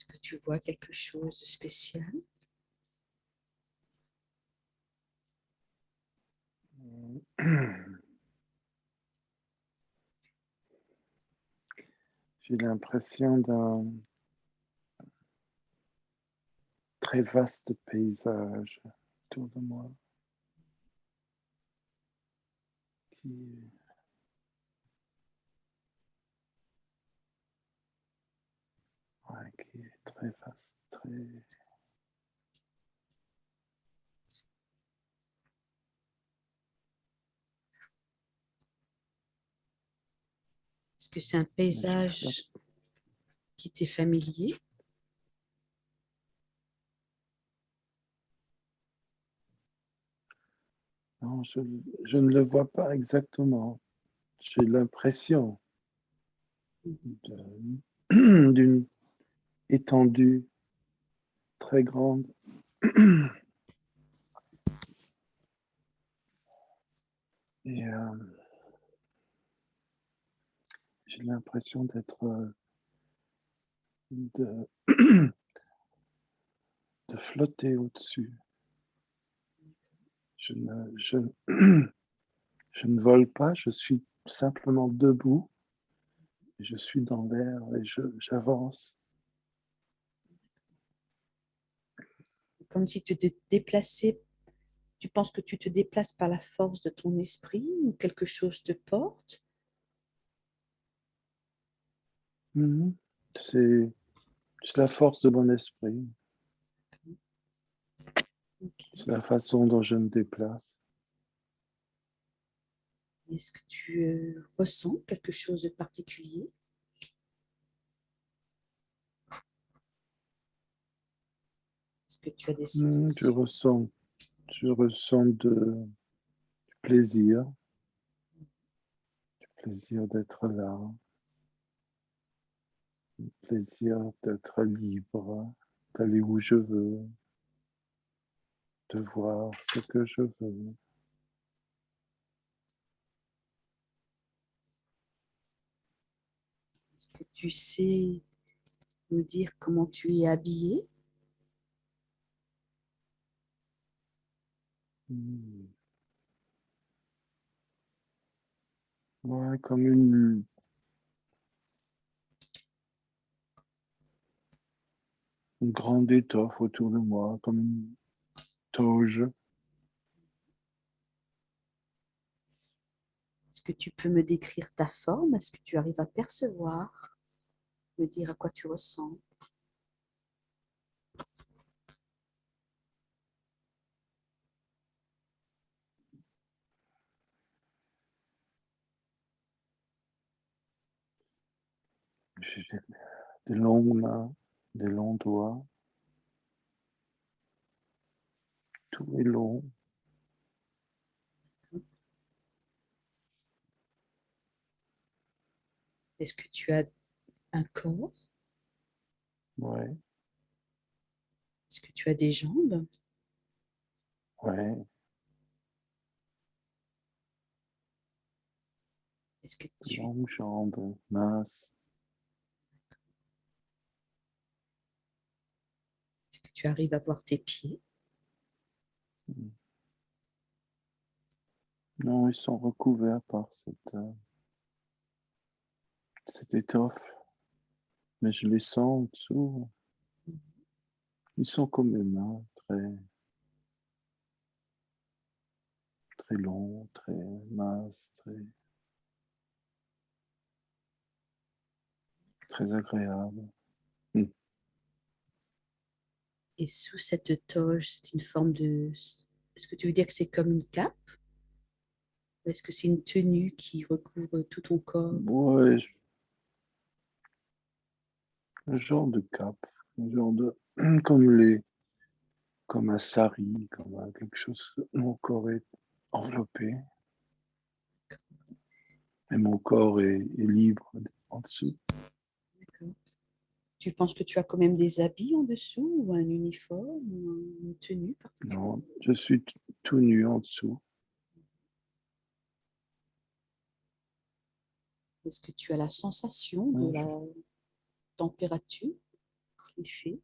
Est-ce que tu vois quelque chose de spécial? J'ai l'impression d'un très vaste paysage autour de moi qui, qui est très vaste, très... Est-ce que c'est un paysage qui t'est familier? Non, je ne le vois pas exactement. J'ai l'impression d'une étendue très grande. Et j'ai l'impression d'être de, de flotter au-dessus. Je ne, je, je ne vole pas, je suis simplement debout. Je suis dans l'air et j'avance. Comme si tu te déplaçais, tu penses que tu te déplaces par la force de ton esprit ou quelque chose te porte? Mhm. C'est la force de mon esprit. Okay. C'est la façon dont je me déplace. Est-ce que tu ressens quelque chose de particulier? Est-ce que tu as des Je sensations? ressens, je ressens du plaisir d'être là, du plaisir d'être libre, d'aller où je veux, de voir ce que je veux. Est-ce que tu sais me dire comment tu es habillé? Hmm. Ouais, comme une grande étoffe autour de moi, comme une toge. Est-ce que tu peux me décrire ta forme? Est-ce que tu arrives à percevoir, me dire à quoi tu ressembles? J'ai des longues mains, des longs doigts, tout est long. Est-ce que tu as un corps? Ouais, Est-ce que tu as des jambes? ouais, Est-ce que de tu, longues jambes, minces. est-ce que tu arrives à voir tes pieds? Non, ils sont recouverts par cette étoffe, mais je les sens en dessous. Ils sont comme mes mains, très longs, très minces, très agréables. Mm. Et sous cette toge, c'est une forme de... Est-ce que tu veux dire que c'est comme une cape? Ou est-ce que c'est une tenue qui recouvre tout ton corps? Ouais, un genre de cape, un genre de, comme un sari, quelque chose où mon corps est enveloppé et mon corps est libre en dessous. D'accord. Tu penses que tu as quand même des habits en dessous ou un uniforme ou une tenue particulière? Non, je suis tout nu en dessous. Est-ce que tu as la sensation de Ouais, la température? fléché.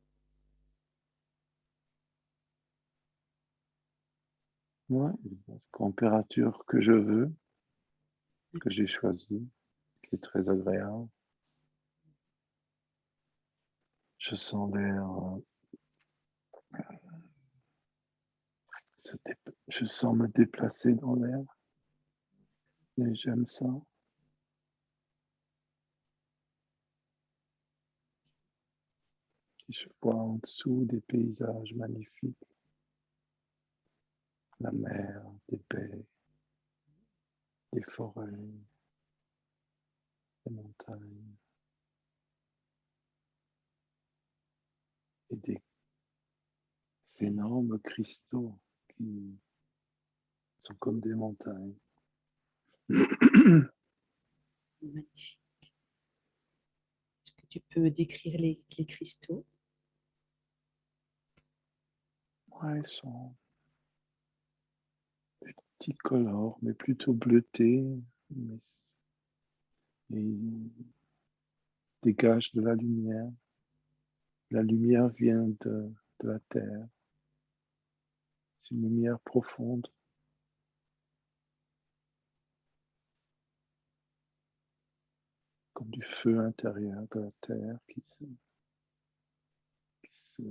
Ouais, la température que je veux, que j'ai choisie, qui est très agréable. Je sens l'air, je sens me déplacer dans l'air, et j'aime ça. Et je vois en dessous des paysages magnifiques, la mer, des baies, des forêts, des montagnes et des énormes cristaux qui sont comme des montagnes. Magnifique. Est-ce que tu peux me décrire les cristaux? Ouais, ils sont multicolores, mais plutôt bleutés, mais ils dégagent de la lumière. La lumière vient de la terre. C'est une lumière profonde. Comme du feu intérieur de la terre se-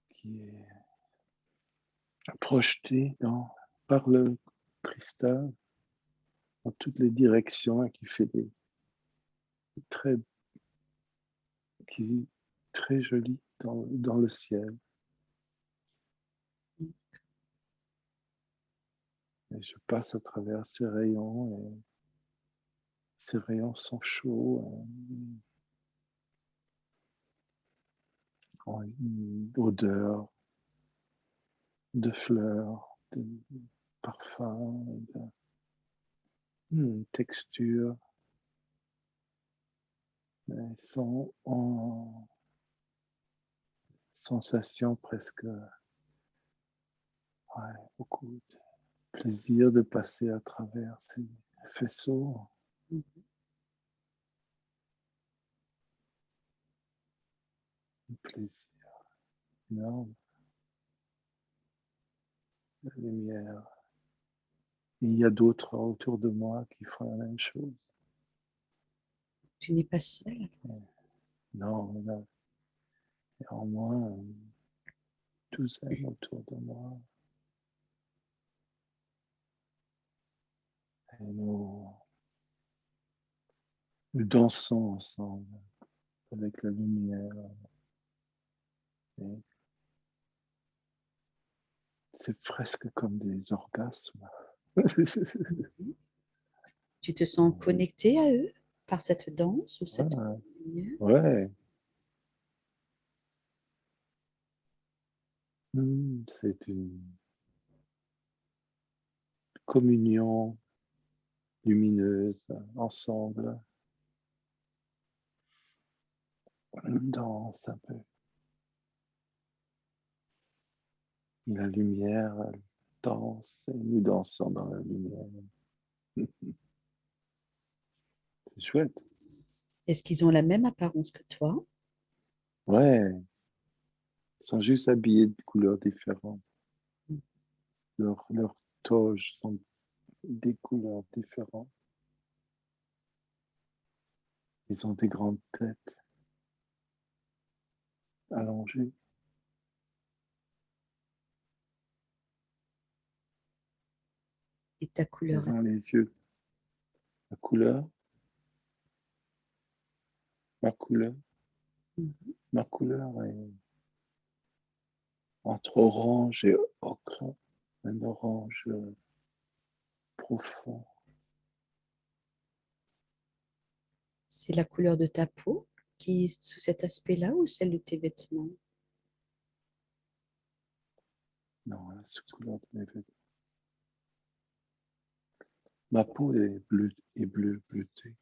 qui est projeté par le cristal dans toutes les directions et qui fait très, qui est très joli dans le ciel. Et je passe à travers ces rayons et ces rayons sont chauds, ont une odeur de fleurs, de parfums, une texture. Ils sont en sensation presque, ouais, beaucoup de plaisir de passer à travers ces faisceaux. Mhm. Un plaisir énorme, la lumière. Et il y a d'autres autour de moi qui font la même chose. Tu n'es pas seul. Non, il y a au moins une douzaine autour de moi. Et nous dansons ensemble avec la lumière. Et c'est presque comme des orgasmes. Mhm. Tu te sens connecté à eux par cette danse ou cette Ah, lumière? ouais, c'est une communion lumineuse ensemble. On danse un peu. La lumière, elle danse et nous dansons dans la lumière. C'est chouette. Est-ce qu'ils ont la même apparence que toi? Ouais, ils sont juste habillés de couleurs différentes. Leurs toges sont des couleurs différentes. Ils ont des grandes têtes allongées. Et ta couleur? Ils ont les yeux. La couleur, ma couleur, Mhm. ma couleur est entre orange et ocre. Un orange profond. C'est la couleur de ta peau qui est sous cet aspect-là ou celle de tes vêtements? Non, la couleur de mes vêtements. Ma peau est bleue, bleutée.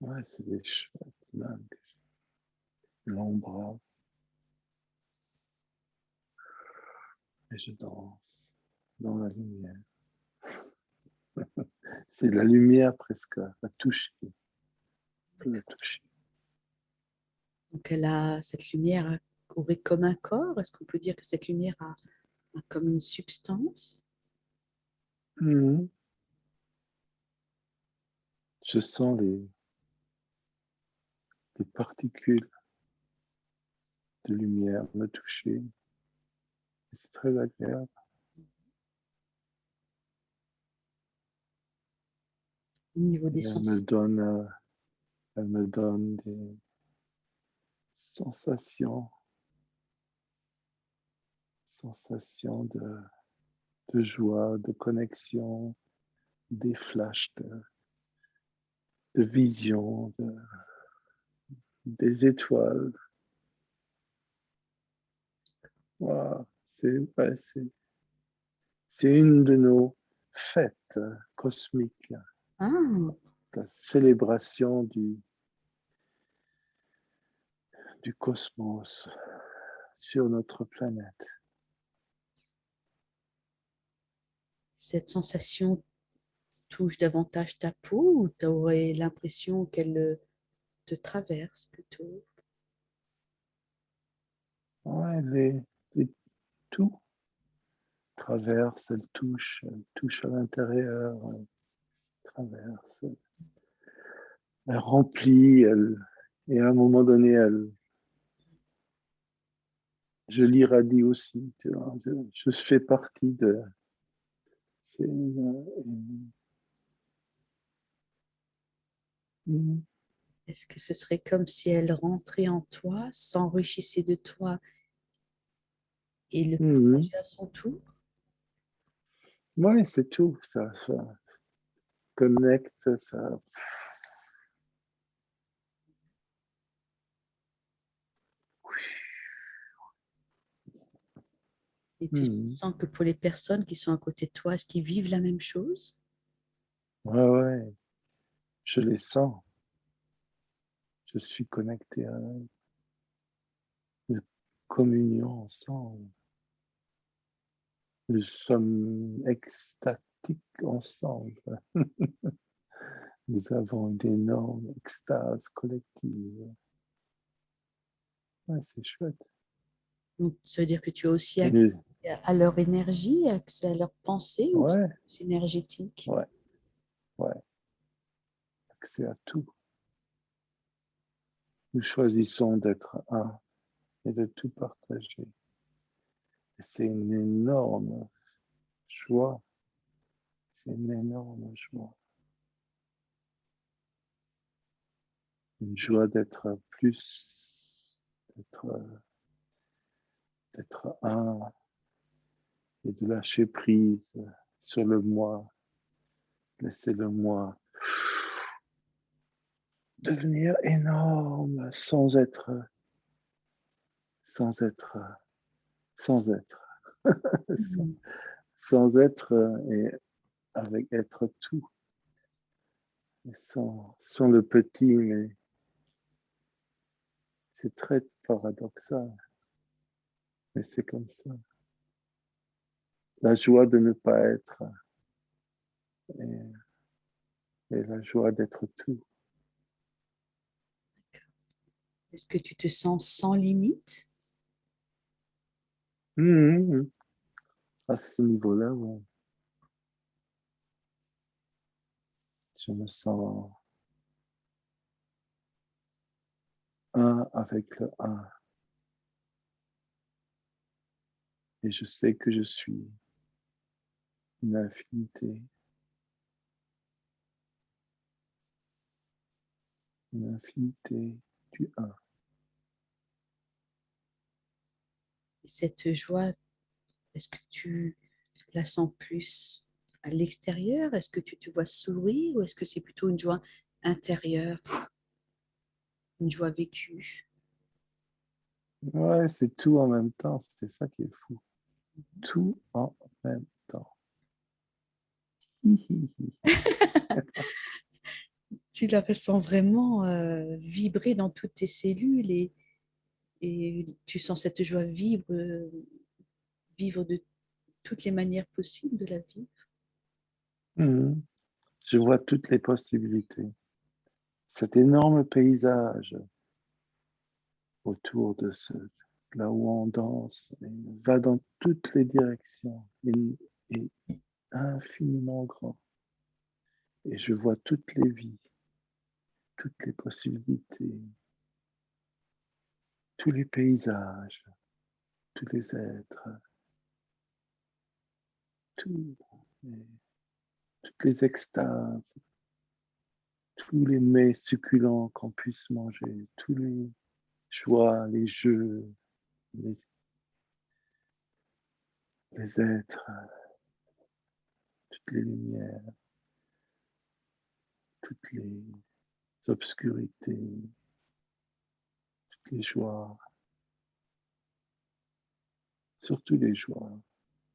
Ouais, c'est des cheveux dingues. Longs bras. Et je danse. dans la lumière. C'est la lumière presque à toucher. On peut la toucher. Donc cette lumière aurait comme un corps. Est-ce qu'on peut dire que cette lumière a comme une substance? Mhm. Je sens les particules de lumière me toucher. Et c'est très agréable. Au niveau des Et sens. elle me donne des sensations de joie, de connexion, des flashs de vision, des étoiles. Wow, ouais, c'est une de nos fêtes cosmiques, Ah, la célébration du cosmos sur notre planète. cette sensation touche davantage ta peau ou tu aurais l'impression qu'elle te traverse plutôt? Ouais, tout traverse, elle touche à l'intérieur, elle traverse, elle remplit, et à un moment donné, je l'irradie aussi, tu vois, je fais partie de, c'est une- Est-ce que ce serait comme si elle rentrait en toi, s'enrichissait de toi et le Mhm. partageait à son tour? Ouais, c'est tout, ça connecte, ça. Et tu Mhm. sens que pour les personnes qui sont à côté de toi, est-ce qu'ils vivent la même chose? Ouais, ouais, je les sens, je suis connecté à une communion ensemble. Nous sommes extatiques ensemble. Nous avons une énorme extase collective. Ouais, c'est chouette. Donc, ça veut dire que tu as aussi accès Et, à leur énergie, accès à leurs pensées ou ouais, c'est énergétique? ouais, ouais, accès à tout. Nous choisissons d'être un et de tout partager. Et c'est une énorme joie. C'est une énorme joie. Une joie d'être plus, d'être, d'être un et de lâcher prise sur le moi, laisser le moi devenir énorme sans être, sans être, sans, Mhm. sans être et avec être tout, et sans le petit, mais c'est très paradoxal, mais c'est comme ça. La joie de ne pas être et, et la joie d'être tout. Est-ce que tu te sens sans limite? Mmh. À ce niveau-là, ouais, je me sens un avec le un. Et je sais que je suis une infinité du un. Cette joie, est-ce que tu la sens plus à l'extérieur? Est-ce que tu te vois sourire ou est-ce que c'est plutôt une joie intérieure, une joie vécue? Ouais, c'est tout en même temps. C'est ça qui est fou. Tout en même temps. Tu la ressens vraiment vibrer dans toutes tes cellules et tu sens cette joie vivre de toutes les manières possibles de la vivre. Mhm. Je vois toutes les possibilités. Cet énorme paysage autour de là où on danse, va dans toutes les directions et infiniment grand. Et je vois toutes les vies, toutes les possibilités, tous les paysages, tous les êtres, tout, toutes les extases, tous les mets succulents qu'on puisse manger, tous les joies, les jeux, les, les êtres, toutes les lumières, toutes les obscurités, toutes les joies, surtout les joies,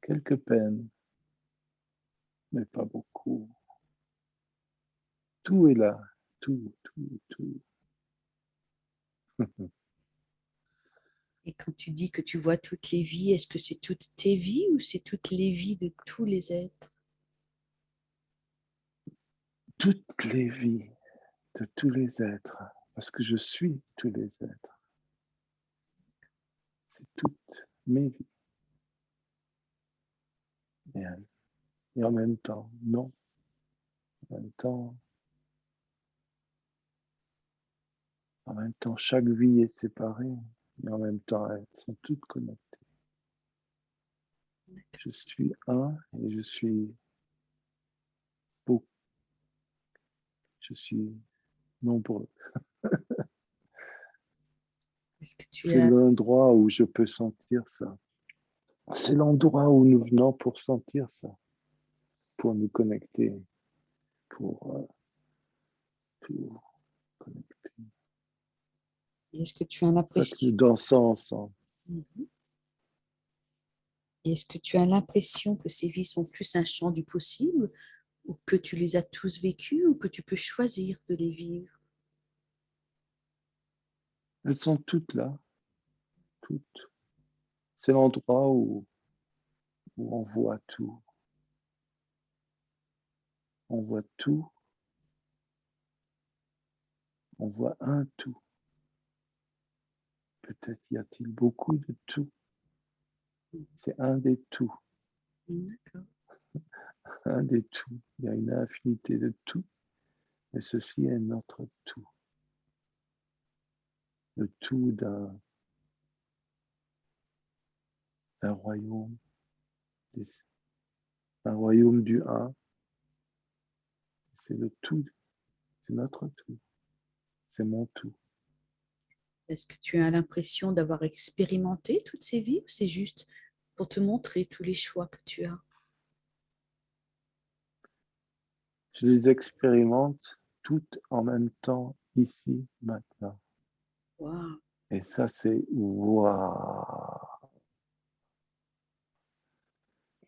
quelques peines, mais pas beaucoup. Tout est là, tout, tout, tout. Et quand tu dis que tu vois toutes les vies, est-ce que c'est toutes tes vies ou c'est toutes les vies de tous les êtres? Toutes les vies de tous les êtres, parce que je suis tous les êtres. C'est toutes mes vies. Et en même temps, non. En même temps, chaque vie est séparée, mais en même temps, elles sont toutes connectées. Je suis un et je suis beaucoup. Je suis nombreux. Est-ce que tu C'est as, l'endroit où je peux sentir ça. C'est l'endroit où nous venons pour sentir ça, pour nous connecter, pour tout connecter. est-ce que tu as C'est ça que l'impression, nous dansons ensemble. Mhm. Est-ce que tu as l'impression que ces vies sont plus un champ du possible ou que tu les as tous vécues ou que tu peux choisir de les vivre? Elles sont toutes là, toutes. C'est l'endroit où on voit tout. On voit tout. On voit un tout. Peut-être y a-t-il beaucoup de tout. C'est un des tout. D'accord. Un des tout. Il y a une infinité de tout. Et ceci est notre tout. Le tout d'un royaume. Un royaume du un. C'est le tout. C'est notre tout. C'est mon tout. Est-ce que tu as l'impression d'avoir expérimenté toutes ces vies ou c'est juste pour te montrer tous les choix que tu as? Je les expérimente toutes en même temps, ici, maintenant. Waouh! Et ça, c'est waouh!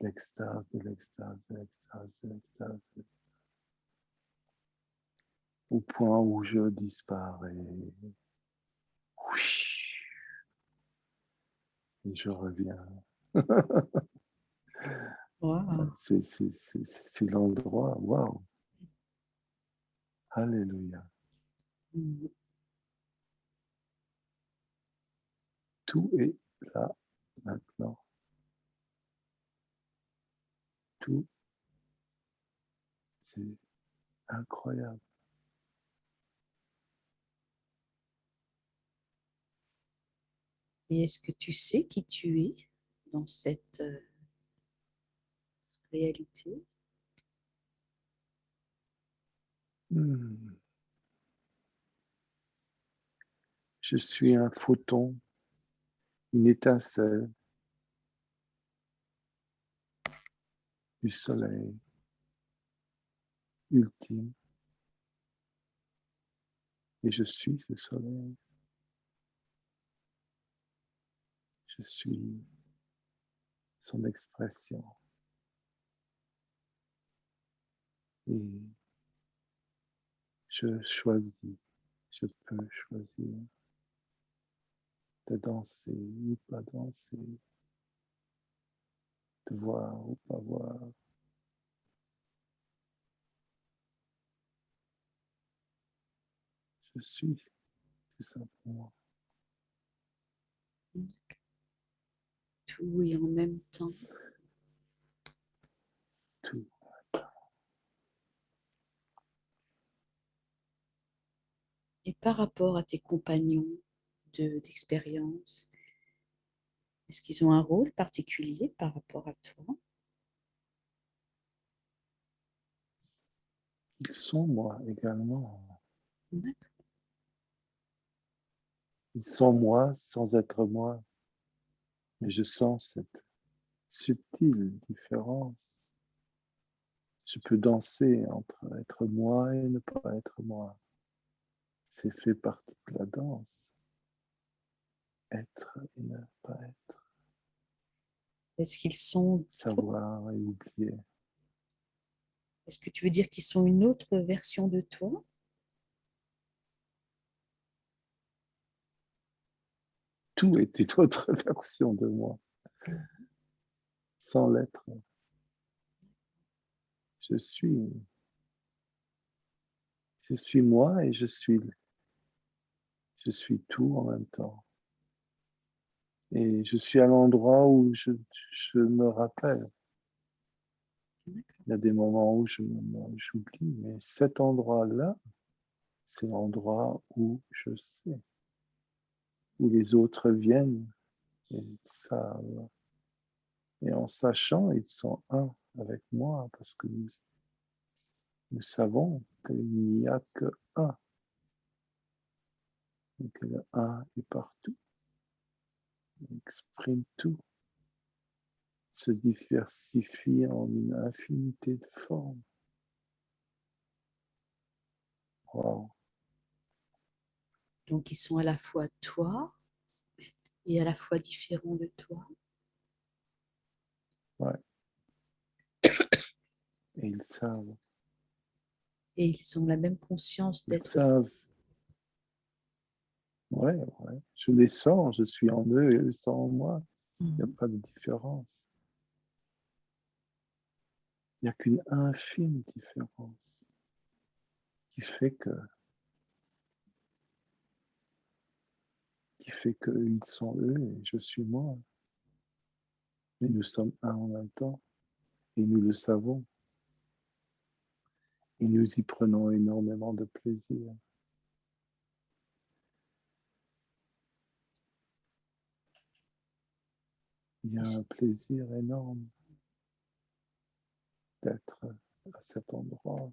L'extase, de l'extase, de l'extase, de l'extase. Au point où je disparais. Oui. Et je reviens. Waouh! C'est l'endroit. Waouh! Alléluia. Mhm. Tout est là, maintenant. Tout, c'est incroyable. Et est-ce que tu sais qui tu es dans cette réalité? Hmm. Je suis un photon, une étincelle du soleil ultime. Et je suis ce soleil. Je suis son expression. Et je choisis, je peux choisir de danser ou pas danser, de voir ou pas voir. Je suis tout simplement Tout et en même temps. tout. Et par rapport à tes compagnons d'expérience, est-ce qu'ils ont un rôle particulier par rapport à toi? Ils sont moi également. D'accord. Ils sont moi sans être moi. Mais je sens cette subtile différence. Je peux danser entre être moi et ne pas être moi. C'est fait partie de la danse. Être et ne pas être. Est-ce qu'ils sont, Savoir et oublier. est-ce que tu veux dire qu'ils sont une autre version de toi? Tout est une autre version de moi. Sans l'être. Je suis moi et je suis tout en même temps. Et je suis à l'endroit où je me rappelle. Il y a des moments où j'oublie, mais cet endroit-là, c'est l'endroit où je sais, où les autres viennent et savent. Et en sachant, ils sont un avec moi parce que nous savons qu'il n'y a que un et que le un est partout, il exprime tout, se diversifie en une infinité de formes. Wow. Donc, ils sont à la fois toi et à la fois différents de toi. Ouais. Et ils savent. Et ils ont la même conscience Ils d'être. savent. Ouais, ouais. Je les sens, je suis en eux et eux sont en moi. Il n'y a pas de différence. Il n'y a qu'une infime différence qui fait que ils sont eux et je suis moi. Mais nous sommes un en même temps et nous le savons. Et nous y prenons énormément de plaisir. Il y a un plaisir énorme d'être à cet endroit.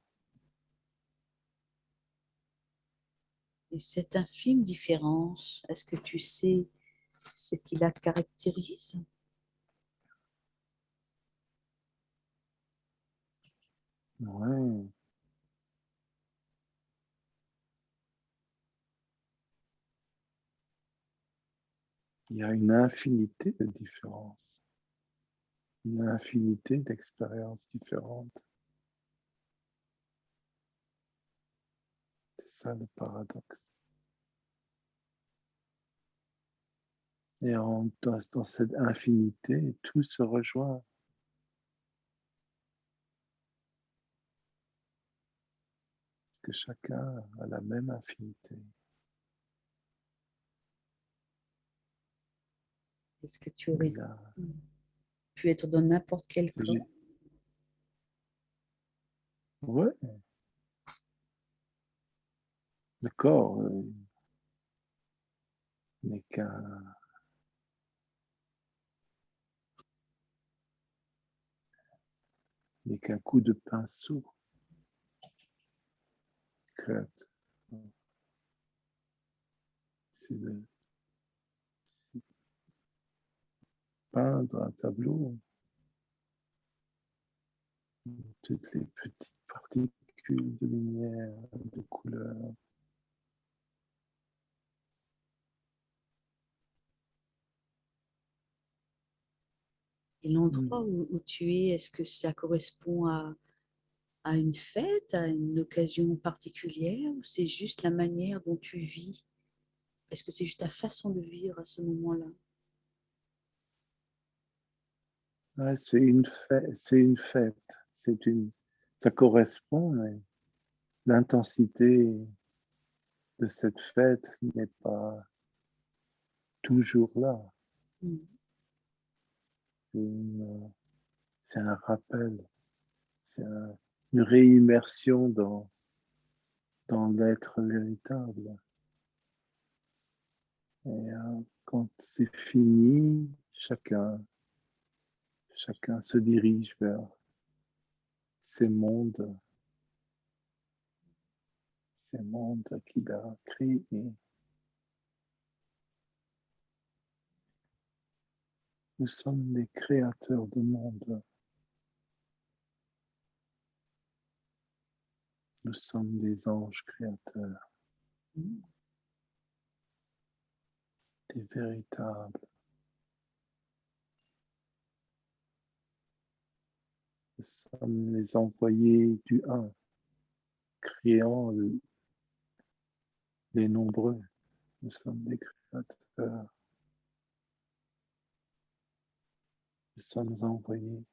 Et cette infime différence, est-ce que tu sais ce qui la caractérise? Ouais. Il y a une infinité de différences, une infinité d'expériences différentes. C'est ça le paradoxe. Et dans cette infinité, tout se rejoint. Parce que chacun a la même infinité. Est-ce que tu aurais Là, pu être dans n'importe quel corps? ouais, le corps n'est qu'un coup de pinceau. C'est de peindre un tableau, toutes les petites particules de lumière, de couleur. Et l'endroit où tu es, est-ce que ça correspond à une fête, à une occasion particulière, ou c'est juste la manière dont tu vis? Est-ce que c'est juste ta façon de vivre à ce moment-là? Ouais, c'est une fête, ça correspond, mais l'intensité de cette fête n'est pas toujours là. Mm. C'est c'est un rappel, c'est une réimmersion dans l'être véritable. Et quand c'est fini, chacun se dirige vers ces mondes qu'il a créés. Nous sommes des créateurs de monde. Nous sommes des anges créateurs, Mm. des véritables. Nous sommes les envoyés du un, créant les nombreux. Nous sommes des créateurs. Nous sommes envoyés.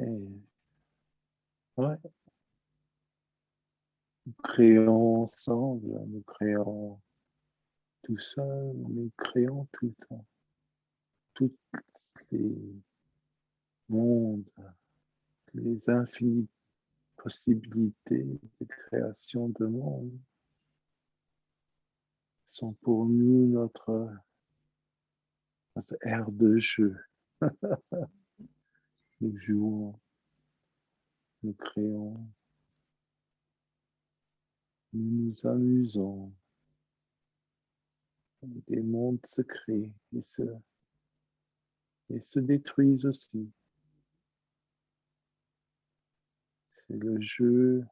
Et, ouais, nous créons ensemble, nous créons tout seul, nous créons tout le temps. Toutes les mondes, les infinies possibilités de création de monde sont pour nous notre aire de jeu. Nous jouons, nous créons, nous nous amusons. Des mondes se créent et se détruisent aussi. C'est le jeu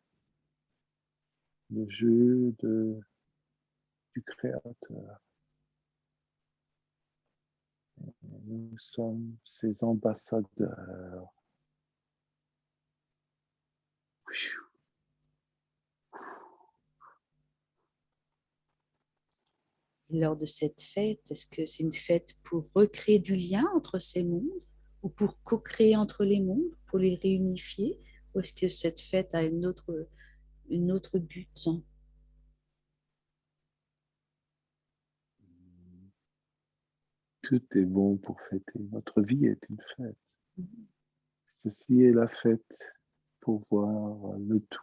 du créateur. Nous sommes ses ambassadeurs. Et lors de cette fête, est-ce que c'est une fête pour recréer du lien entre ces mondes ou pour co-créer entre les mondes, pour les réunifier? Ou est-ce que cette fête a une autre but? Tout est bon pour fêter. Notre vie est une fête. Ceci est la fête pour voir le tout.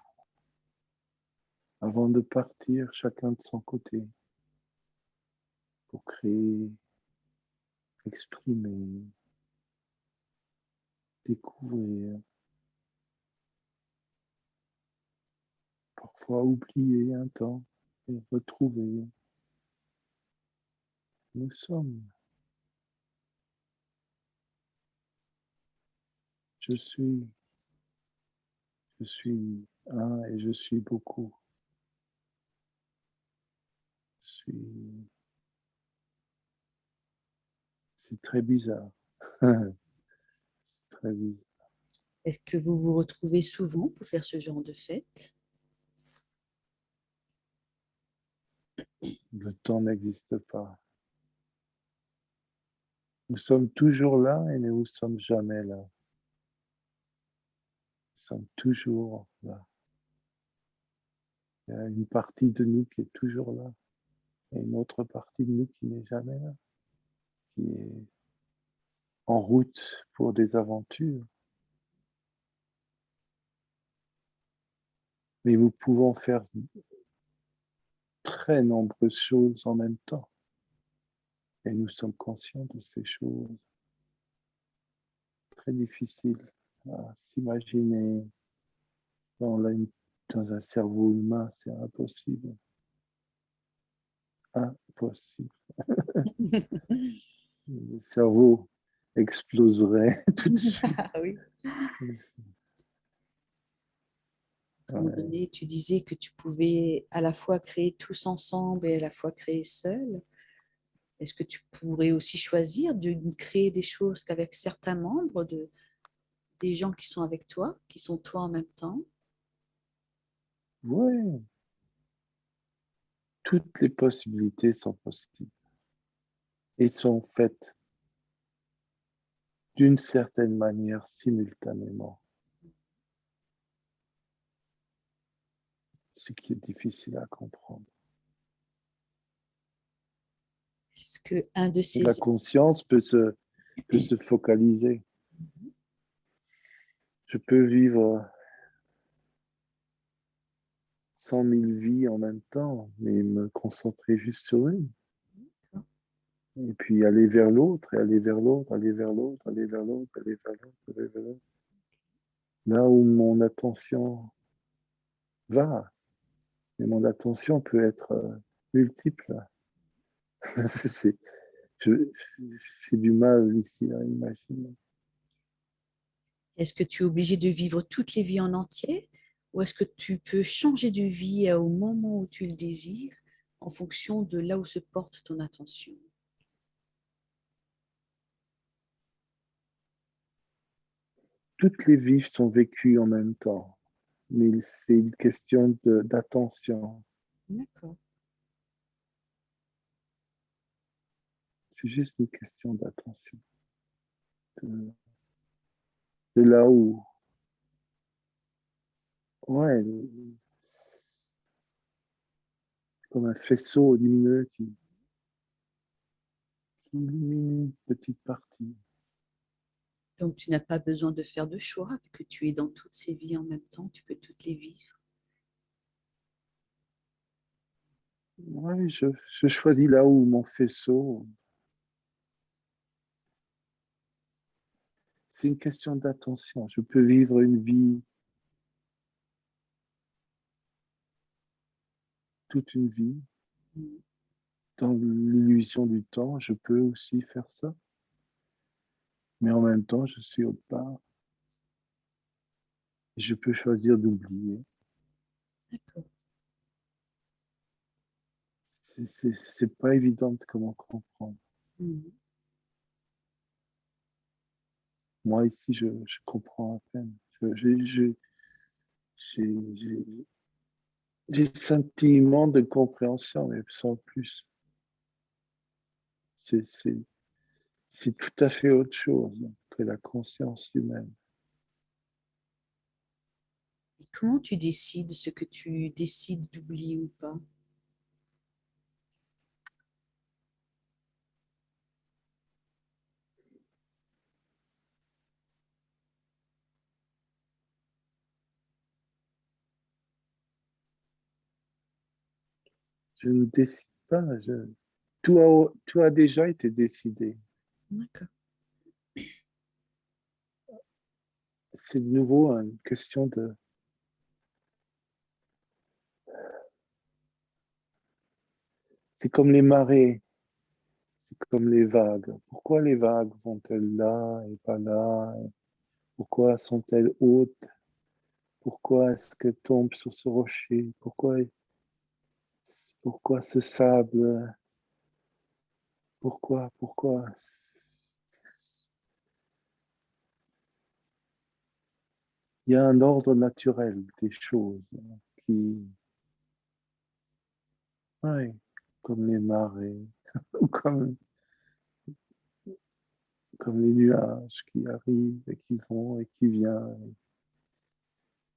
Avant de partir, chacun de son côté, pour créer, exprimer, découvrir, parfois oublier un temps et retrouver. Nous sommes. Je suis. Je suis un et je suis beaucoup. C'est très bizarre. Très bizarre. Est-ce que vous vous retrouvez souvent pour faire ce genre de fête? Le temps n'existe pas. Nous sommes toujours là et nous ne sommes jamais là. Nous sommes toujours là. Il y a une partie de nous qui est toujours là et une autre partie de nous qui n'est jamais là, qui est en route pour des aventures. Mais nous pouvons faire très nombreuses choses en même temps. Et nous sommes conscients de ces choses. Très difficiles à s'imaginer dans un cerveau humain, c'est impossible. Impossible. Le cerveau exploserait tout de suite. Ah oui. À un moment Ouais. donné, tu disais que tu pouvais à la fois créer tous ensemble et à la fois créer seul. Est-ce que tu pourrais aussi choisir de créer des choses qu'avec certains membres des gens qui sont avec toi, qui sont toi en même temps? Ouais. Toutes les possibilités sont possibles. et sont faites d'une certaine manière simultanément, ce qui est difficile à comprendre. Est-ce que un de Et la ces... conscience peut se focaliser. Je peux vivre 100 000 vies en même temps, mais me concentrer juste sur une. Et puis aller vers l'autre, et aller vers l'autre, aller vers l'autre, aller vers l'autre, aller vers l'autre, aller vers l'autre. Là où mon attention va, et mon attention peut être multiple. C'est, je- j'ai du mal ici à imaginer. Est-ce que tu es obligé de vivre toutes les vies en entier ou est-ce que tu peux changer de vie au moment où tu le désires en fonction de là où se porte ton attention? Toutes les vies sont vécues en même temps, mais c'est une question d'attention. D'accord. C'est juste une question d'attention. De, de là où, ouais, comme un faisceau lumineux qui illumine une petite partie. Donc, tu n'as pas besoin de faire de choix, vu que tu es dans toutes ces vies en même temps, tu peux toutes les vivre. Ouais, je choisis là où mon faisceau. C'est une question d'attention. Je peux vivre une vie, toute une vie, Mm. dans l'illusion du temps. Je peux aussi faire ça. Mais en même temps, je suis au pas. Je peux choisir d'oublier. D'accord. C'est pas évident de comment comprendre. Mm. Moi, ici, je comprends à peine. J'ai j'ai sentiment de compréhension, mais sans plus. C'est c'est tout à fait autre chose que la conscience humaine. Et comment tu décides ce que tu décides d'oublier ou pas? Je ne décide pas. Tout a déjà été décidé. D'accord. C'est de nouveau une question de... C'est comme les marées, c'est comme les vagues. Pourquoi les vagues vont-elles là et pas là? Pourquoi sont-elles hautes? Pourquoi est-ce qu'elles tombent sur ce rocher? Pourquoi ce sable? Pourquoi? Il y a un ordre naturel des choses qui, ouais, comme les marées, ou comme les nuages qui arrivent et qui vont et qui viennent.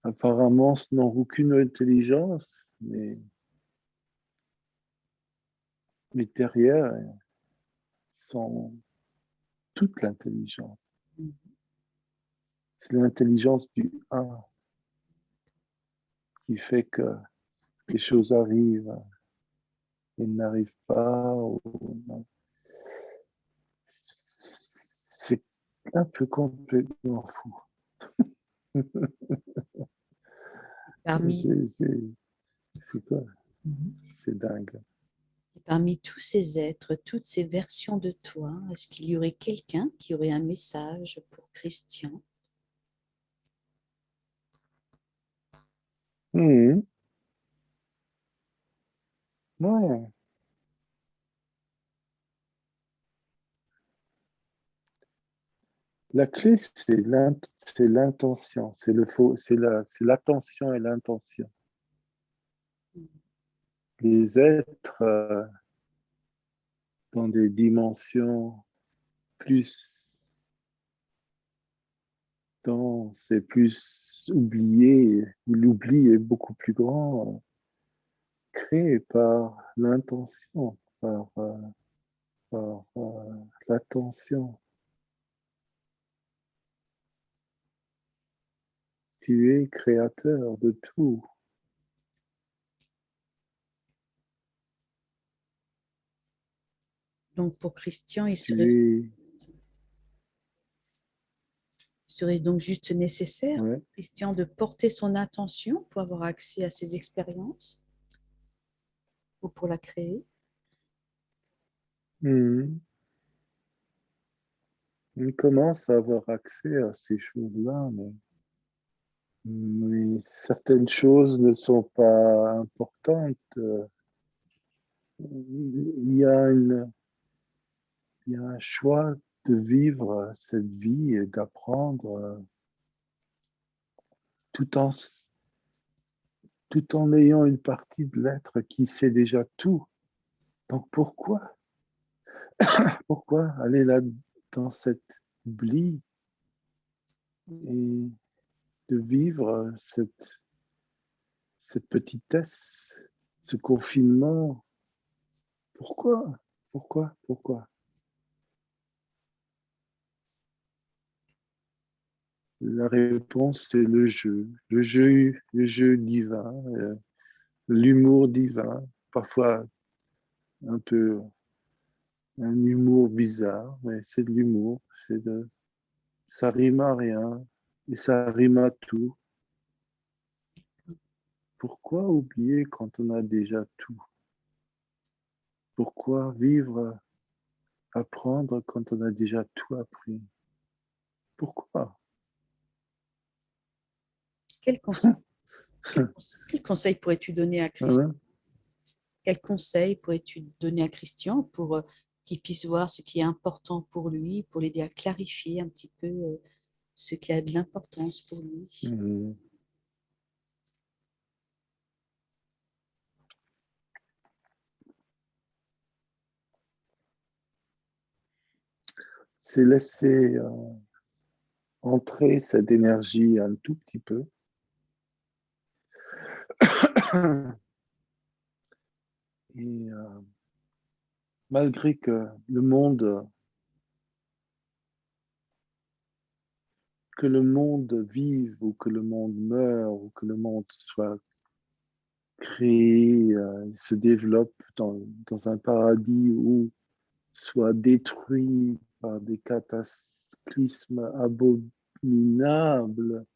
Apparemment, ce n'ont aucune intelligence, mais derrière sont toute l'intelligence. Mm. C'est l'intelligence du un qui fait que les choses arrivent et n'arrivent pas. C'est un peu complètement fou. Parmi, C'est quoi? Mhm. C'est dingue. Et parmi tous ces êtres, toutes ces versions de toi, est-ce qu'il y aurait quelqu'un qui aurait un message pour Christian? Mmh. Ouais. La clé, c'est l'intention. C'est le faux, c'est l'attention et l'intention. Les êtres dans des dimensions plus denses et plus oubliées, où l'oubli est beaucoup plus grand, créé par l'intention, par l'attention. Tu es créateur de tout. Donc pour Christian, il Tu serait donc juste nécessaire, ouais. Christian, de porter son attention pour avoir accès à ces expériences ou pour la créer. Mhm. On commence à avoir accès à ces choses-là, mais certaines choses ne sont pas importantes. Il y a il y a un choix de vivre cette vie et d'apprendre tout en, tout en ayant une partie de l'être qui sait déjà tout. Donc pourquoi aller là dans cet oubli et de vivre cette petitesse, ce confinement? Pourquoi? La réponse, c'est le jeu divin, l'humour divin, parfois un peu un humour bizarre, mais c'est de l'humour, ça rime à rien et ça rime à tout. Pourquoi oublier quand on a déjà tout? Pourquoi vivre, apprendre quand on a déjà tout appris? Pourquoi? Quel conseil, quel conseil pourrais-tu donner à Christian? Hein? Quel conseil pourrais-tu donner à Christian pour qu'il puisse voir ce qui est important pour lui, pour l'aider à clarifier un petit peu ce qui a de l'importance pour lui? Mhm. C'est laisser entrer cette énergie un tout petit peu. Et malgré que le monde vive ou que le monde meure ou que le monde soit créé, se développe dans un paradis ou soit détruit par des cataclysmes abominables,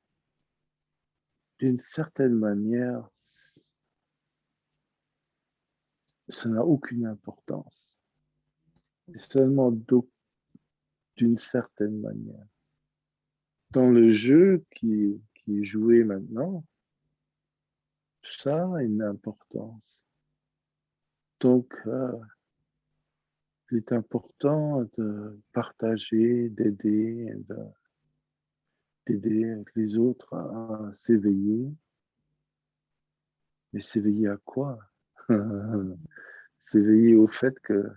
d'une certaine manière, ça n'a aucune importance. C'est seulement d'une certaine manière. Dans le jeu qui est joué maintenant, ça a une importance. Donc, il est important de partager, d'aider les autres à s'éveiller. Mais s'éveiller à quoi? S'éveiller au fait que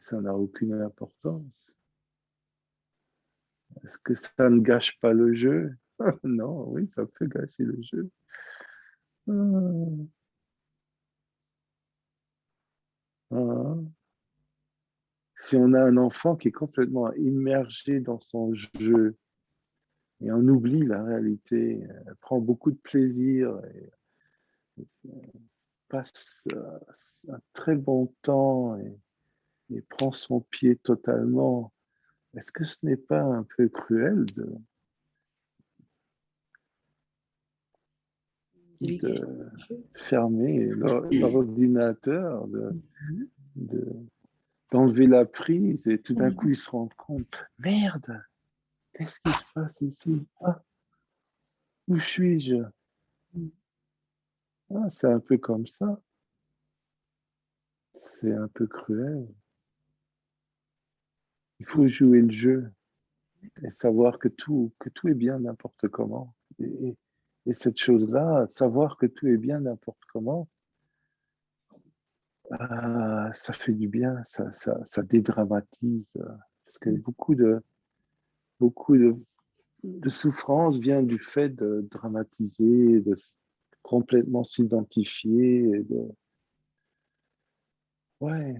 ça n'a aucune importance. Est-ce que ça ne gâche pas le jeu? Non, oui, ça peut gâcher le jeu. Si on a un enfant qui est complètement immergé dans son jeu et on oublie la réalité, elle prend beaucoup de plaisir et passe un très bon temps et prend son pied totalement, est-ce que ce n'est pas un peu cruel Lui, de fermer l'ordinateur, Mhm. de- d'enlever la prise et tout d'un coup il se rend compte, merde, qu'est-ce qui se passe ici? Ah, où suis-je? Ah, c'est un peu comme ça. C'est un peu cruel. Il faut jouer le jeu et savoir que tout est bien n'importe comment. Et cette chose-là, savoir que tout est bien n'importe comment, Ça fait du bien, ça dédramatise. Parce que Mm. beaucoup de souffrance vient du fait de dramatiser, complètement s'identifier. Ouais.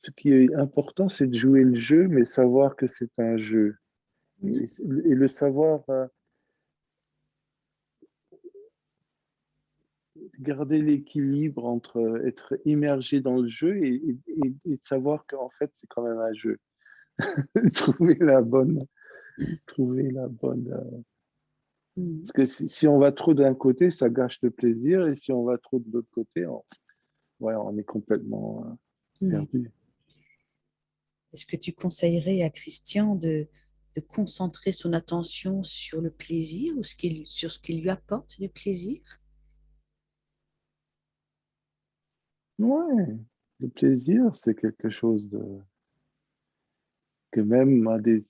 Ce qui est important, c'est de jouer le jeu, mais savoir que c'est un jeu. Mhm. Et le savoir, garder l'équilibre entre être immergé dans le jeu et de savoir qu'en fait, c'est quand même un jeu. trouver la bonne, trouver la bonne. Mhm. Parce que si on va trop d'un côté, ça gâche le plaisir, et si on va trop de l'autre côté, ouais, on est complètement Mhm. perdu. Est-ce que tu conseillerais à Christian de concentrer son attention sur le plaisir ou sur ce qui lui apporte du plaisir? Ouais, le plaisir, c'est quelque chose que même à des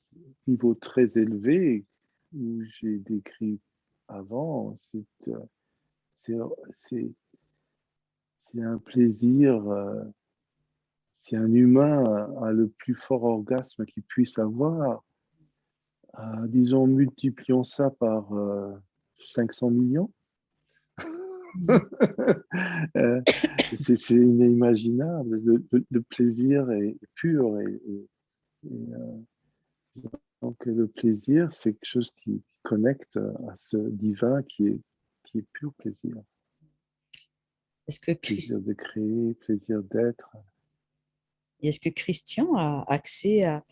niveaux très élevés, où j'ai décrit avant, c'est, c'est, c'est un plaisir. Si un humain a le plus fort orgasme qu'il puisse avoir, disons, multiplions ça par 500 millions. Mhm. Euh, c'est inimaginable. Le plaisir est pur. Donc, le plaisir, c'est quelque chose qui connecte à ce divin qui est pur plaisir. Est-ce que Plaisir de créer, plaisir d'être. est-ce que Christian a accès à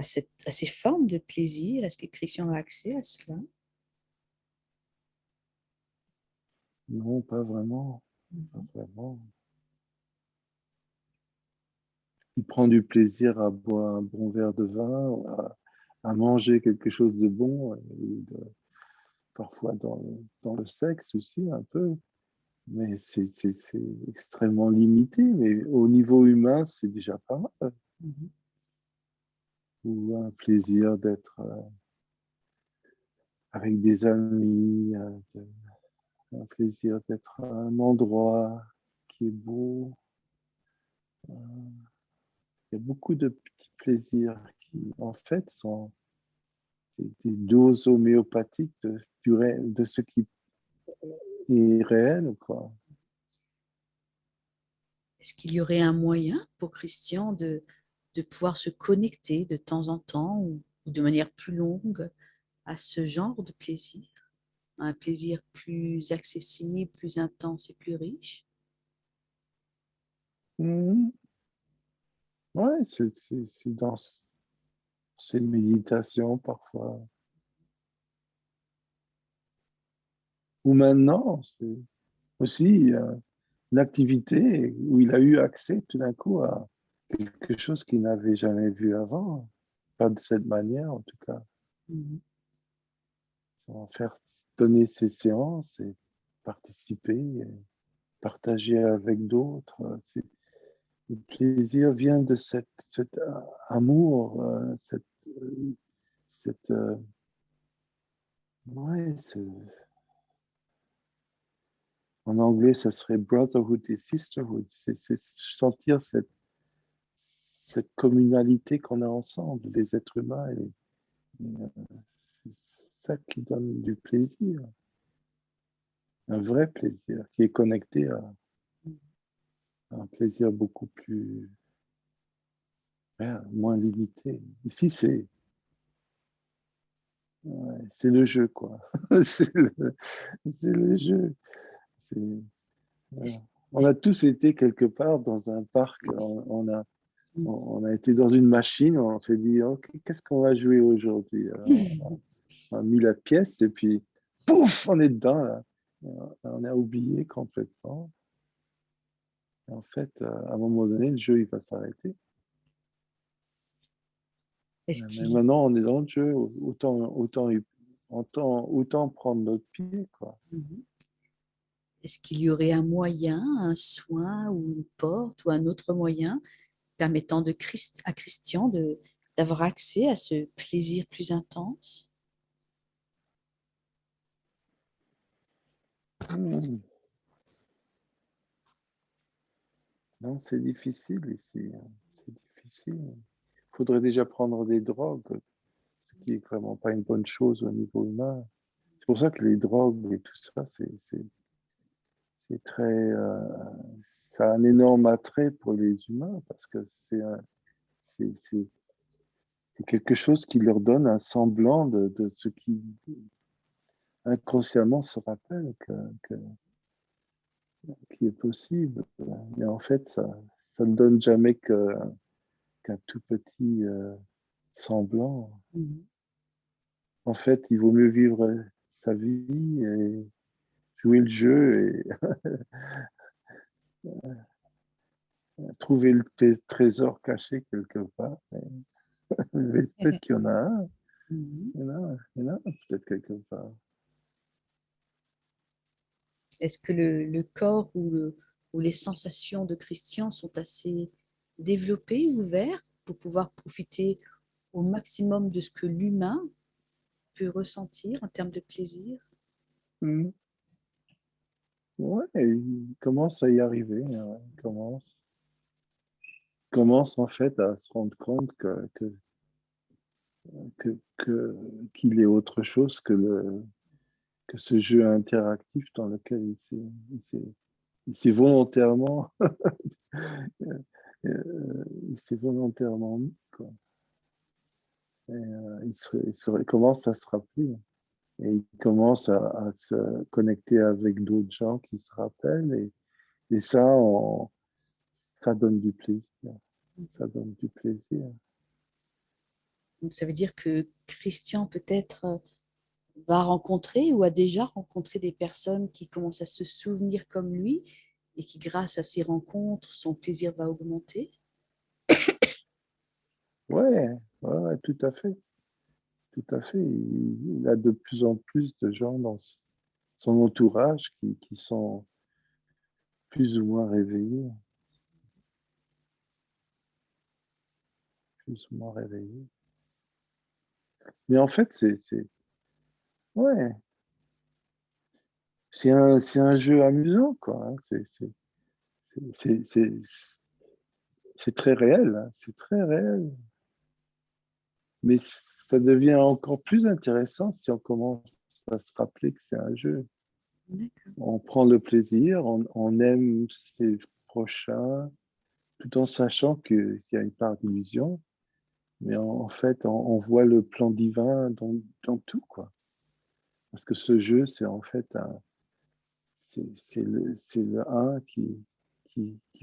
ces formes de plaisir? Est-ce que Christian a accès à cela? Non, pas vraiment. Pas Mhm. vraiment. Il prend du plaisir à boire un bon verre de vin, à manger quelque chose de bon, parfois dans le sexe aussi un peu, mais c'est extrêmement limité. Mais au niveau humain, c'est déjà pas mal. Mhm. Ou un plaisir d'être avec des amis, un plaisir d'être à un endroit qui est beau. Il y a beaucoup de petits plaisirs qui, en fait, sont des doses homéopathiques de ce qui est réel, quoi. Est-ce qu'il y aurait un moyen pour Christian de pouvoir se connecter de temps en temps ou de manière plus longue à ce genre de plaisir, à un plaisir plus accessible, plus intense et plus riche? Mhm. Ouais, c'est dans ces méditations parfois. Ou maintenant, c'est aussi une activité où il a eu accès tout d'un coup à quelque chose qu'il n'avait jamais vu avant. Pas de cette manière, en tout cas. Mhm. En faire donner ses séances et participer, et partager avec d'autres. Le plaisir vient de cet amour, cette, ouais, en anglais, ça serait brotherhood et sisterhood. C'est sentir cette communalité qu'on a ensemble, les êtres humains. C'est ça qui donne du plaisir, un vrai plaisir, qui est connecté à un plaisir beaucoup plus, ouais, moins limité. Ici, ouais, c'est le jeu, quoi. c'est le, c'est le jeu. C'est, Est-ce, voilà. On est-ce- a tous été quelque part dans un parc. On a été dans une machine. On s'est dit, OK, qu'est-ce qu'on va jouer aujourd'hui? Alors, on a mis la pièce et puis, pouf, on est dedans, là. On a oublié complètement. En fait, à un moment donné, le jeu, il va s'arrêter. est-ce Mais qu'il maintenant, on est dans le jeu. Autant prendre notre pied, quoi. Mhm. Est-ce qu'il y aurait un moyen, un soin ou une porte ou un autre moyen permettant à Christian d'avoir accès à ce plaisir plus intense? Hmm. Non, c'est difficile ici, hein. C'est difficile. Il faudrait déjà prendre des drogues, ce qui est vraiment pas une bonne chose au niveau humain. C'est pour ça que les drogues et tout ça, c'est très, ça a un énorme attrait pour les humains parce que c'est, c'est- c'est quelque chose qui leur donne un semblant de ce qui inconsciemment se rappelle que- qui est possible. Mais en fait, ça ne donne jamais qu'un tout petit semblant. Mhm. En fait, il vaut mieux vivre sa vie et jouer le jeu et trouver le trésor caché quelque part. Mais peut-être qu'il y en a un, Mhm. il y en a un peut-être quelque part. Est-ce que le corps ou les sensations de Christian sont assez développées, ouverts, pour pouvoir profiter au maximum de ce que l'humain peut ressentir en termes de plaisir? Mm. Ouais, il commence à y arriver, hein, commence en fait à se rendre compte qu'il est autre chose que ce jeu interactif dans lequel il s'est volontairement, il s'est volontairement mis, quoi. Et, il commence à se rappeler. Et il commence à se connecter avec d'autres gens qui se rappellent. Et ça, ça donne du plaisir. Ça donne du plaisir. Donc, ça veut dire que Christian peut-être va rencontrer ou a déjà rencontré des personnes qui commencent à se souvenir comme lui et qui, grâce à ces rencontres, son plaisir va augmenter. Ouais, ouais, ouais, tout à fait. Tout à fait. Il a de plus en plus de gens dans son entourage qui sont plus ou moins réveillés. Plus ou moins réveillés. Mais en fait, ouais, c'est un jeu amusant, quoi, hein. C'est, c'est, c'est très réel, hein. C'est très réel. Mais ça devient encore plus intéressant si on commence à se rappeler que c'est un jeu. D'accord. On prend le plaisir, on aime ses prochains, tout en sachant qu'il y a une part d'illusion. Mais en fait, on voit le plan divin dans tout, quoi. Parce que ce jeu, c'est en fait c'est le un qui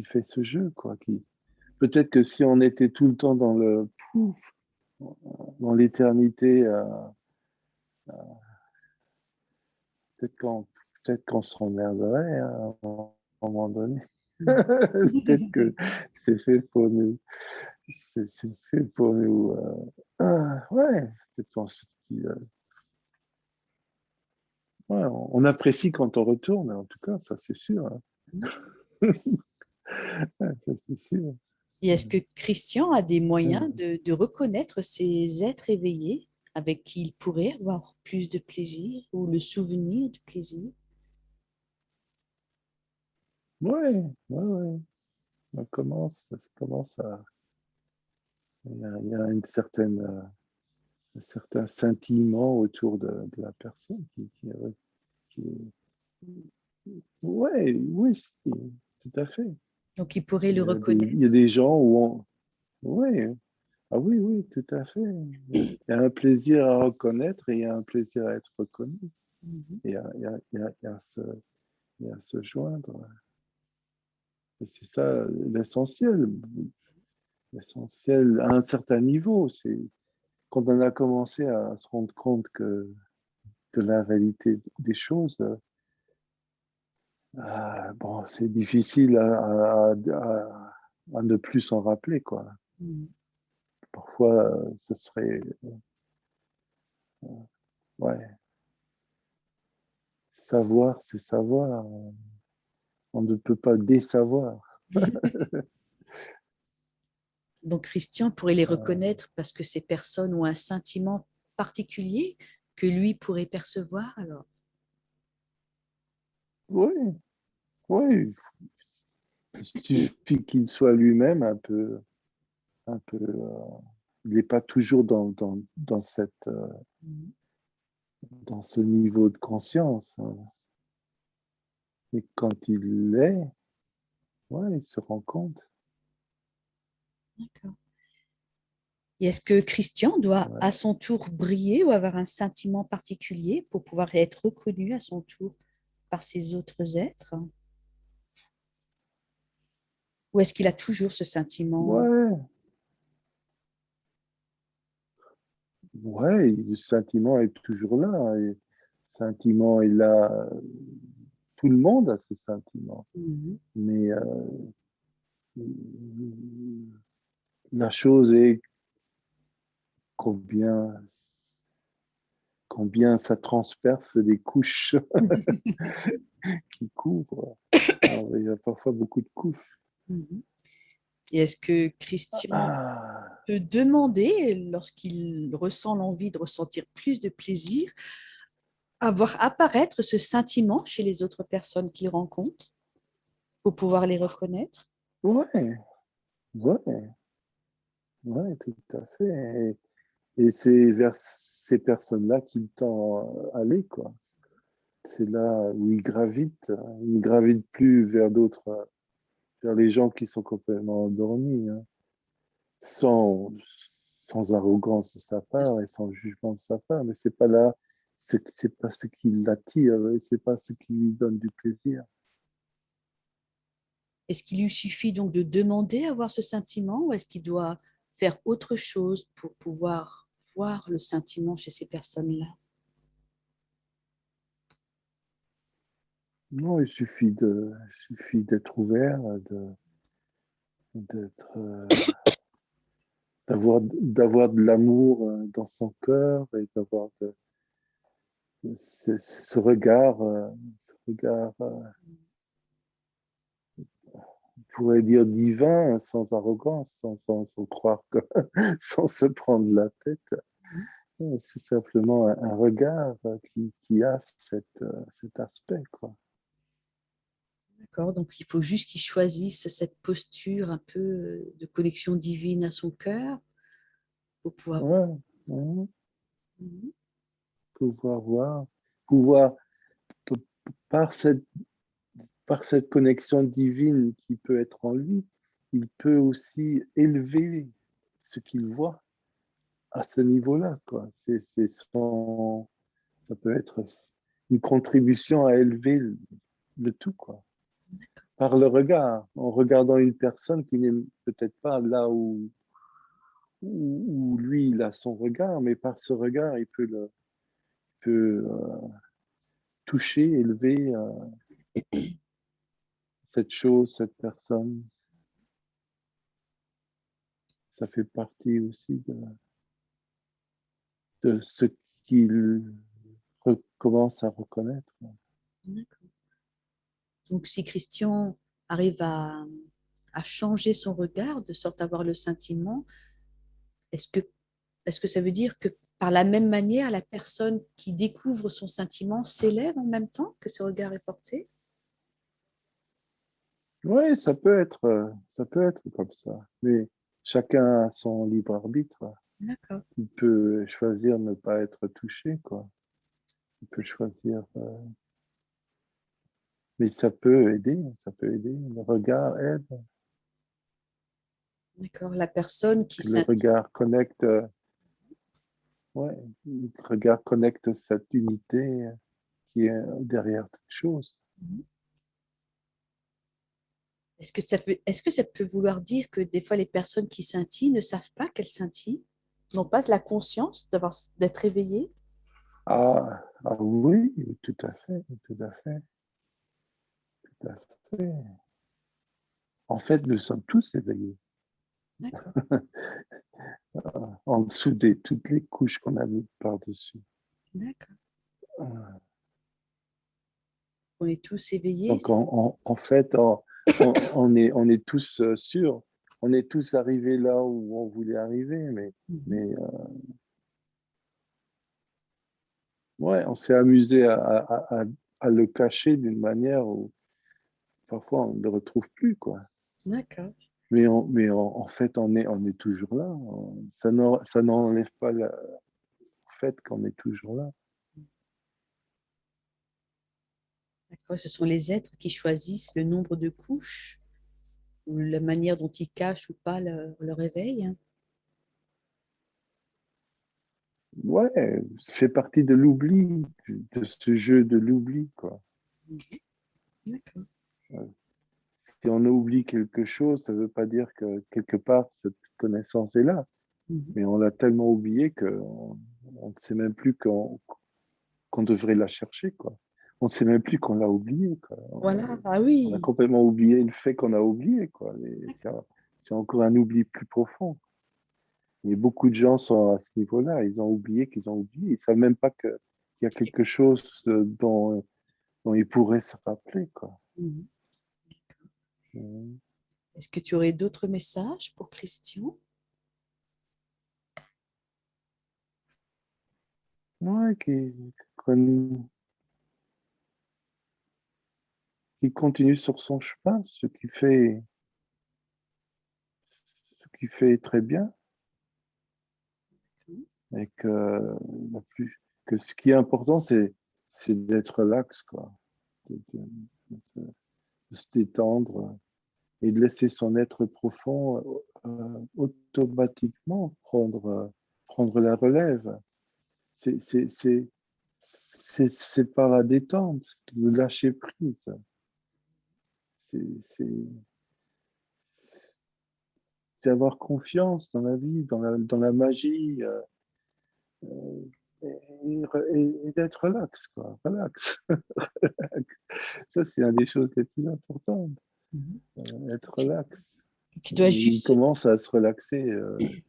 fait ce jeu, quoi. Peut-être que si on était tout le temps dans le pouf, dans l'éternité, peut-être peut-être qu'on s'emmerderait, hein, à un moment donné. Peut-être que c'est fait pour nous. C'est fait pour nous. Ouais, peut-être qu'on se dit, ouais, on apprécie quand on retourne, en tout cas, ça c'est sûr, hein. Ouais, ça c'est sûr. Et est-ce que Christian a des moyens de reconnaître ces êtres éveillés avec qui il pourrait avoir plus de plaisir ou le souvenir du plaisir? Ouais, ouais, ouais. Ça commence à. Il y a une certaine, un certain scintillement autour de la personne qui- ouais, oui, tout à fait. Donc, il pourrait le Il y a reconnaître. des gens où on. Ouais, ah oui, oui, tout à fait. Il y a un plaisir à reconnaître et il y a un plaisir à être reconnu. Mhm. Et il y a à se joindre. Et c'est ça l'essentiel. L'essentiel à un certain niveau. C'est quand on a commencé à se rendre compte que la réalité des choses, bon, c'est difficile à ne plus s'en rappeler, quoi. Mhm. Parfois, ce serait, ouais, savoir, c'est savoir. On ne peut pas désavoir. Donc, Christian pourrait les Euh, reconnaître parce que ces personnes ont un sentiment particulier que lui pourrait percevoir alors. oui, oui, Il suffit qu'il soit lui-même il n'est pas toujours Mhm. dans ce niveau de conscience, hein. Et quand il l'est, ouais, il se rend compte. D'accord. Et est-ce que Christian doit Ouais. à son tour briller ou avoir un sentiment particulier pour pouvoir être reconnu à son tour par ces autres êtres? Ou est-ce qu'il a toujours ce sentiment? Ouais, ouais, le sentiment est toujours là, hein. Et le sentiment est là, tout le monde a ce sentiment. Mhm. Mais la chose est combien, combien ça transperce les couches qui couvrent. Alors, il y a parfois beaucoup de couches. Mhm. Et est-ce que Christian Ah, peut demander, lorsqu'il ressent l'envie de ressentir plus de plaisir, à voir apparaître ce sentiment chez les autres personnes qu'il rencontre pour pouvoir les reconnaître? ouais, ouais, ouais, tout à fait. Et c'est vers ces personnes-là qu'il tend à aller, quoi. C'est là où il gravite. Il ne gravite plus vers d'autres, vers les gens qui sont complètement endormis, hein, sans, sans arrogance de sa part et sans jugement de sa part. Mais c'est pas là, c'est pas ce qui l'attire, et c'est pas ce qui lui donne du plaisir. Est-ce qu'il lui suffit donc de demander à avoir ce sentiment ou est-ce qu'il doit faire autre chose pour pouvoir voir le sentiment chez ces personnes-là? Non, il suffit d'être ouvert, d'être, d'avoir de l'amour dans son cœur et d'avoir ce regard, on pourrait dire divin, sans arrogance, sans croire que, sans se prendre la tête. C'est simplement un regard qui a cet aspect, quoi. D'accord, donc il faut juste qu'il choisisse cette posture un peu de connexion divine à son cœur pour pouvoir voir. Ouais, ouais, Mhm. pouvoir voir, pouvoir, par par cette connexion divine qui peut être en lui, il peut aussi élever ce qu'il voit à ce niveau-là, quoi. Ça peut être une contribution à élever le tout, quoi. Par le regard, en regardant une personne qui n'est peut-être pas là où lui, il a son regard, mais par ce regard, peut toucher, élever cette chose, cette personne. Ça fait partie aussi de ce qu'il commence à reconnaître. D'accord. Donc si Christian arrive à changer son regard de sorte à avoir le sentiment, est-ce que, est-ce que ça veut dire que par la même manière, la personne qui découvre son sentiment s'élève en même temps que ce regard est porté? Oui, ça peut être comme ça. Mais chacun a son libre arbitre. D'accord. Il peut choisir de ne pas être touché, quoi. Il peut choisir, mais ça peut aider, ça peut aider. Le regard aide, D'accord. La personne qui que le s'intime. regard connecte, ouais, le regard connecte cette unité qui est derrière toute chose. Est-ce que ça peut vouloir dire que des fois les personnes qui scintillent ne savent pas qu'elles scintillent, n'ont pas la conscience d'être éveillées? Ah, ah oui, tout à fait, tout à fait, tout à fait. En fait, nous sommes tous éveillés, D'accord, en dessous de toutes les couches qu'on a mis par-dessus. d'accord. Ah. On est tous éveillés. Donc, en fait, on est tous sûrs, on est tous arrivés là où on voulait arriver, Mhm. mais ouais, on s'est amusé à le cacher d'une manière où parfois, on ne le retrouve plus, quoi. D'accord. En fait, on est toujours là. Ça n'enlève pas le fait qu'on est toujours là. D'accord. Ce sont les êtres qui choisissent le nombre de couches ou la manière dont ils cachent ou pas le réveil, hein. Ouais, ça fait partie de l'oubli, de ce jeu de l'oubli, quoi. Mhm. D'accord. Si on oublie quelque chose, ça ne veut pas dire que quelque part, cette connaissance est là. Mhm. Mais on l'a tellement oublié on ne sait même plus qu'on devrait la chercher, quoi. On ne sait même plus qu'on l'a oublié, quoi. Voilà. Ah On a oui. complètement oublié le fait qu'on a oublié, quoi. C'est encore un oubli plus profond. Et beaucoup de gens sont à ce niveau-là. Ils ont oublié qu'ils ont oublié. Ils ne savent même pas qu'il y a quelque chose dont ils pourraient se rappeler, quoi. Mhm. Mhm. Est-ce que tu aurais d'autres messages pour Christian? Ouais, qu'on- qui continue sur son chemin, ce qui fait très bien, et que ce qui est important, c'est d'être relax, quoi, de se détendre et de laisser son être profond automatiquement prendre la relève. C'est c'est- c'est- c'est par la détente, le lâcher prise. C'est c'est avoir confiance dans la vie, dans la magie, et d'être relax, quoi. Relax. Ça, c'est une des choses les plus importantes, Mhm. être relax. Tu Et dois il juste. commence à se relaxer.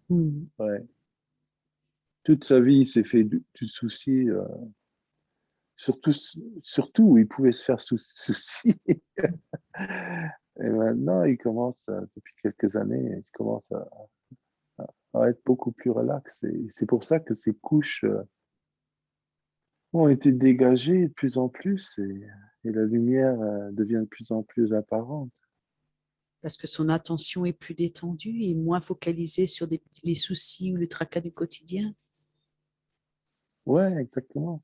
Mhm. Ouais. Toute sa vie, il s'est fait du souci, surtout, surtout où il pouvait se faire souci. Et maintenant, depuis quelques années, il commence à être beaucoup plus relax. Et c'est pour ça que ces couches ont été dégagées de plus en plus et la lumière devient de plus en plus apparente. Parce que son attention est plus détendue et moins focalisée sur les soucis ou le tracas du quotidien. Ouais, exactement.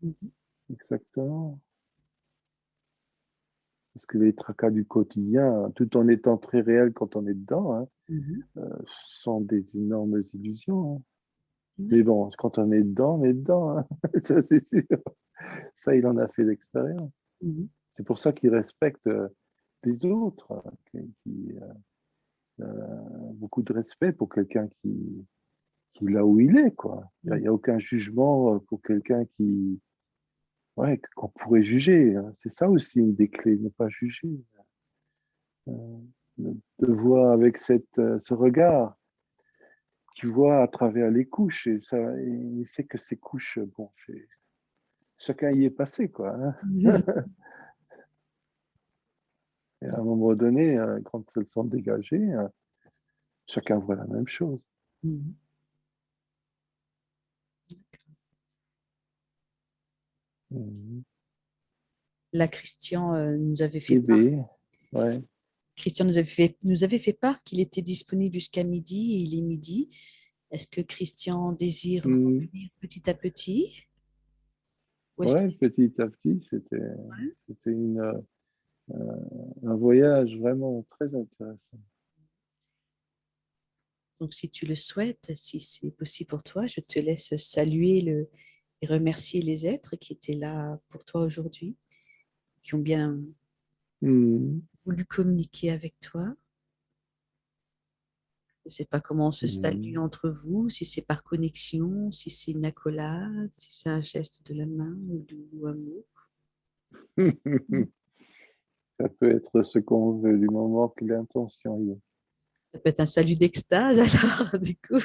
Mhm. Exactement. Parce que les tracas du quotidien, tout en étant très réels quand on est dedans, hein, Mhm. sont des énormes illusions, hein. Mais D'accord. bon, quand on est dedans, on est dedans, hein. Ça, c'est sûr. Ça, il en a fait l'expérience. Mhm. C'est pour ça qu'il respecte les autres, beaucoup de respect pour quelqu'un qui est là où il est, quoi. Il Mhm. n'y a aucun jugement pour quelqu'un ouais, qu'on pourrait juger, hein. C'est ça aussi une des clés, ne pas juger. Euh, de voir avec ce regard, tu vois à travers les couches, et ça, et il sait que ces couches, bon, chacun y est passé, quoi, hein. Mhm. Et à un moment donné, quand elles sont dégagées, chacun voit la même chose. Mhm. Mhm. Là, Christian nous avait fait part. Bébé, ouais. Christian nous avait fait part qu'il était disponible jusqu'à midi et il est midi. Est-ce que Christian désire Mhm. revenir petit à petit ou est-ce Ouais, qu'il... petit à petit, c'était un voyage vraiment très intéressant. Donc, si tu le souhaites, si c'est possible pour toi, je te laisse saluer et remercier les êtres qui étaient là pour toi aujourd'hui, qui ont bien Mhm. voulu communiquer avec toi. Je ne sais pas comment on se salue Mhm. entre vous, si c'est par connexion, si c'est une accolade, si c'est un geste de la main ou un mot. Ça peut être ce qu'on veut du moment que l'intention y est. Ça peut être un salut d'extase alors, du coup.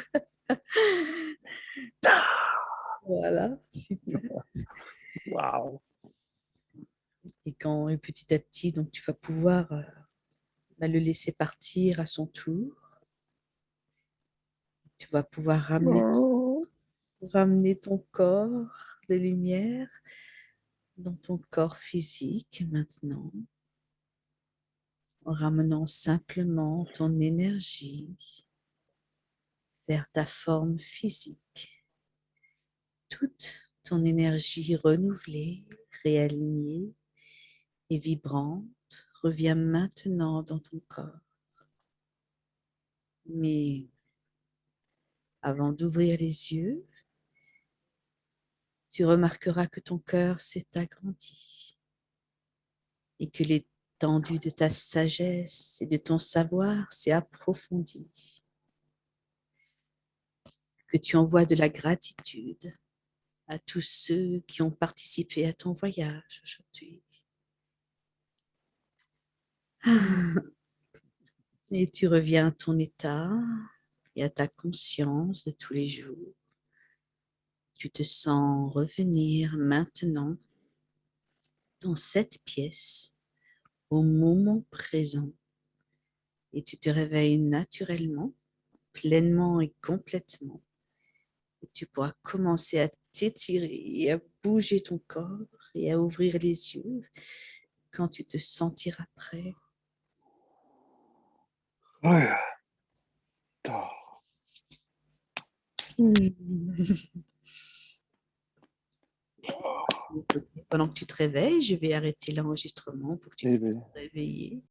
Voilà, super. Waouh! Et petit à petit, donc tu vas pouvoir le laisser partir à son tour. Tu vas pouvoir Oh. ramener ton corps de lumière dans ton corps physique maintenant. en ramenant simplement ton énergie vers ta forme physique. Toute ton énergie renouvelée, réalignée et vibrante revient maintenant dans ton corps. Mais avant d'ouvrir les yeux, tu remarqueras que ton cœur s'est agrandi et que l'étendue de ta sagesse et de ton savoir s'est approfondie. Que tu envoies de la gratitude à tous ceux qui ont participé à ton voyage aujourd'hui. Et tu reviens à ton état et à ta conscience de tous les jours. Tu te sens revenir maintenant dans cette pièce au moment présent et tu te réveilles naturellement, pleinement et complètement. Et tu pourras commencer à t'étirer et à bouger ton corps et à ouvrir les yeux quand tu te sentiras prêt. Ouais. Oh. Pendant que tu te réveilles, je vais arrêter l'enregistrement pour que tu Eh puisses bien, te réveiller.